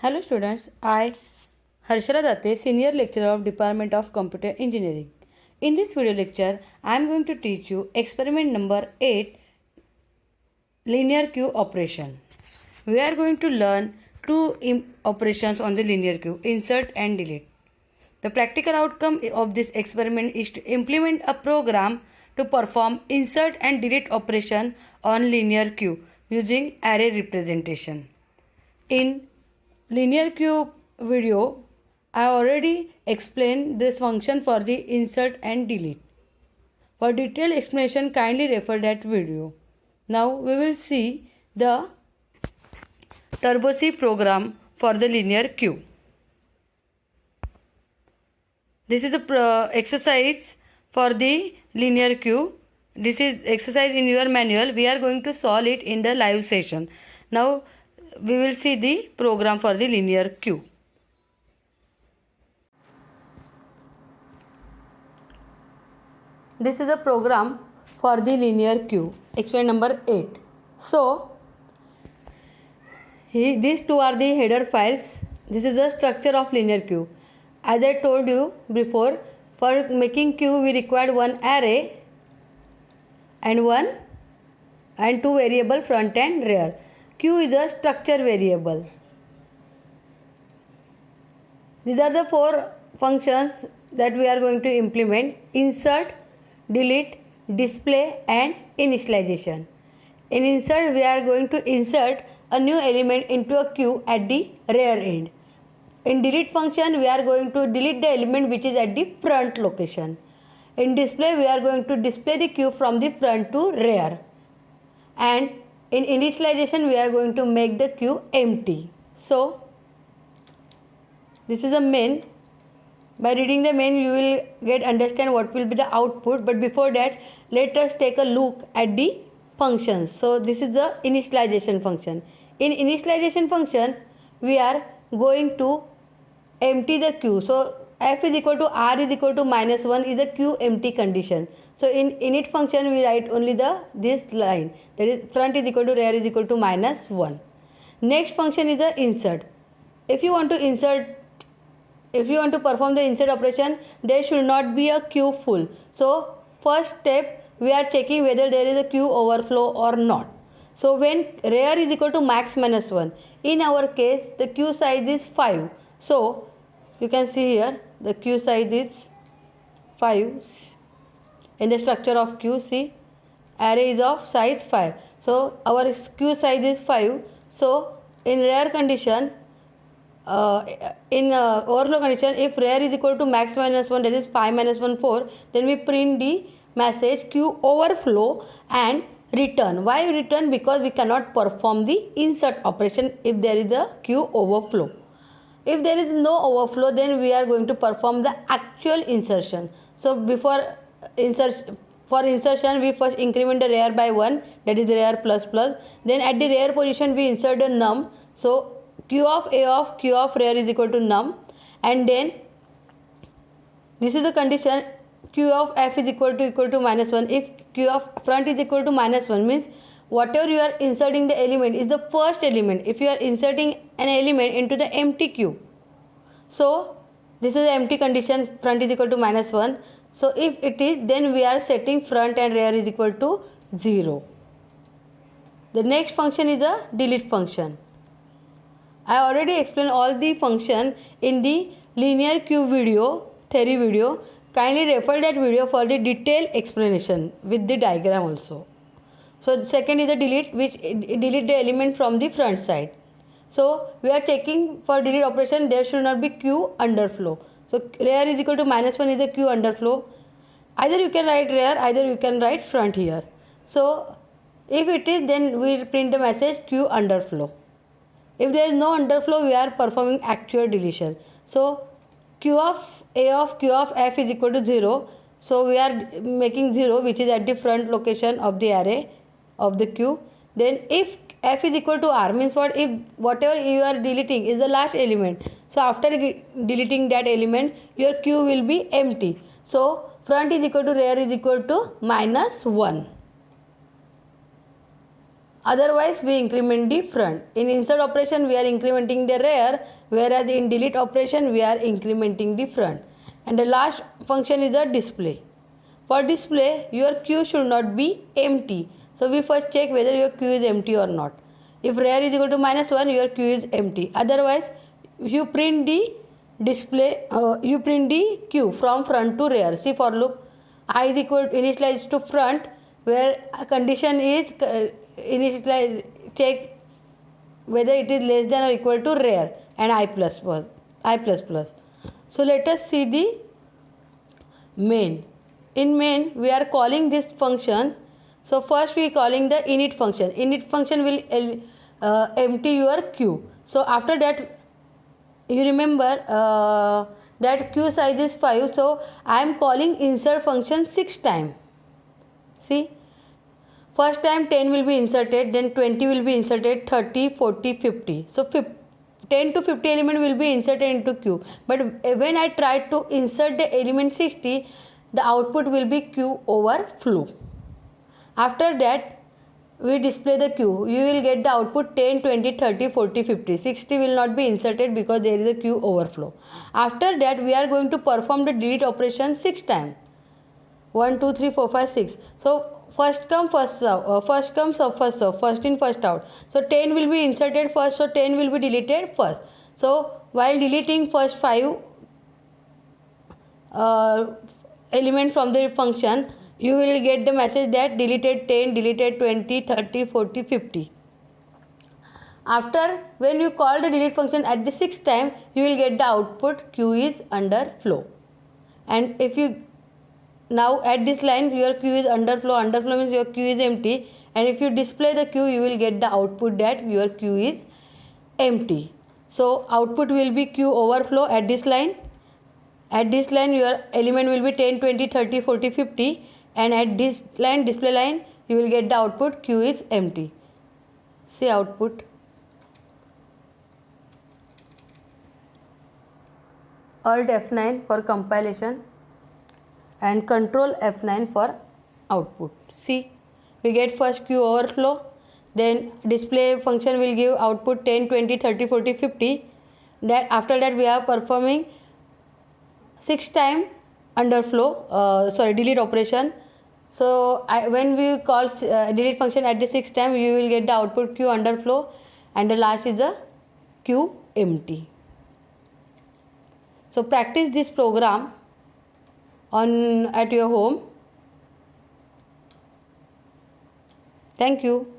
Hello students, I Harshara Datte, Senior Lecturer of Department of Computer Engineering. In this video lecture, I am going to teach you experiment number 8, linear cube operation. We are going to learn two operations on the linear cube, insert and delete. The practical outcome of this experiment is to implement a program to perform insert and delete operation on linear cube using array representation. In linear cube video, I already explained this function for the insert and delete. For detailed explanation, kindly refer that video. Now we will see the Turbo C program for the linear cube. This is the exercise for the linear cube. This is exercise in your manual. We are going to solve it in the live session. Now we will see the program for the linear cube. This is a program for the linear cube. Experiment number 8. So these two are the header files. This is the structure of linear cube. As I told you before, for making cube we required one array and two variable front and rear. Q is a structure variable. These are the four functions that we are going to implement: insert, delete, display and initialization. In insert, we are going to insert a new element into a queue at the rear end. In delete function, we are going to delete the element which is at the front location. In display, we are going to display the queue from the front to rear. And in initialization, we are going to make the queue empty. So this is a main. By reading the main, you will understand what will be the output. But before that, let us take a look at the functions. So this is the initialization function. In initialization function, we are going to empty the queue. So f is equal to r is equal to -1 is a queue empty condition. So in init function, we write only this line, that is front is equal to rear is equal to -1. Next function is the insert. If you want to perform the insert operation, there should not be a queue full. So first step, we are checking whether there is a queue overflow or not. So when rear is equal to max -1, in our case the queue size is 5. So you can see here the queue size is 5. In the structure of queue, see, array is of size 5. So our queue size is 5. So in rear condition, in overflow condition, if rear is equal to max -1, that is 5 -1 4, then we print the message queue overflow and return. Why return? Because we cannot perform the insert operation if there is a queue overflow. If there is no overflow, then we are going to perform the actual insertion. So for insertion, we first increment the rear by 1, that is rear plus plus. Then at the rear position, we insert the num. So q of a of q of rear is equal to num. And then this is the condition, q of f is equal to -1. If q of front is equal to -1, means whatever you are inserting the element is the first element. If you are inserting an element into the empty queue, so this is the empty condition, front is equal to -1. So if it is, then we are setting front and rear is equal to 0. The next function is the delete function. I already explained all the function in the linear cube theory video. Kindly refer that video for the detailed explanation with the diagram also. So second is the delete, which delete the element from the front side. So we are checking for delete operation, there should not be queue underflow. So rear is equal to -1 is a queue underflow. Either you can write rear, either you can write front here. So if it is, then we will print the message queue underflow. If there is no underflow, we are performing actual deletion. So q of a of q of f is equal to 0. So we are making 0, which is at the front location of the array of the queue. Then if f is equal to r, means what? If whatever you are deleting is the last element, so after deleting that element, your queue will be empty. So front is equal to rear is equal to -1. Otherwise, we increment the front. In insert operation, we are incrementing the rear, whereas in delete operation, we are incrementing the front. And the last function is the display. For display, your queue should not be empty. So we first check whether your queue is empty or not. If rear is equal to -1, your queue is empty. Otherwise, you print the display, you print the queue from front to rear. See for loop, I is equal to initialize to front, where a condition is initialize, check whether it is less than or equal to rear, and I plus plus. So let us see the main. In main, we are calling this function. So first we are calling the init function. Init function will empty your queue. So after that, you remember that queue size is 5. So I am calling insert function 6 times. See, first time 10 will be inserted, then 20 will be inserted, 30, 40, 50. So 10 to 50 element will be inserted into queue. But when I try to insert the element 60, the output will be queue overflow. After that, we display the queue. You will get the output 10, 20, 30, 40, 50. 60 will not be inserted because there is a queue overflow. After that, we are going to perform the delete operation 6 times. 1, 2, 3, 4, 5, 6. So first come, first serve. First come, first serve. First in, first out. So 10 will be inserted first. So 10 will be deleted first. So while deleting first 5 element from the function, you will get the message that deleted 10, deleted 20, 30, 40, 50. After, when you call the delete function at the 6th time, you will get the output queue is under flow. And if you now at this line, your queue is underflow. Underflow means your queue is empty. And if you display the queue, you will get the output that your queue is empty. So output will be queue overflow at this line. At this line, your element will be 10, 20, 30, 40, 50. And at this line, display line, you will get the output queue is empty. See output. Alt F9 for compilation and Control F9 for output. See, we get first queue overflow, then display function will give output 10, 20, 30, 40, 50. That after that we are performing 6 time underflow, delete operation. So when we call delete function at the 6th time, you will get the output queue underflow, and the last is the queue empty. So practice this program at your home. Thank you.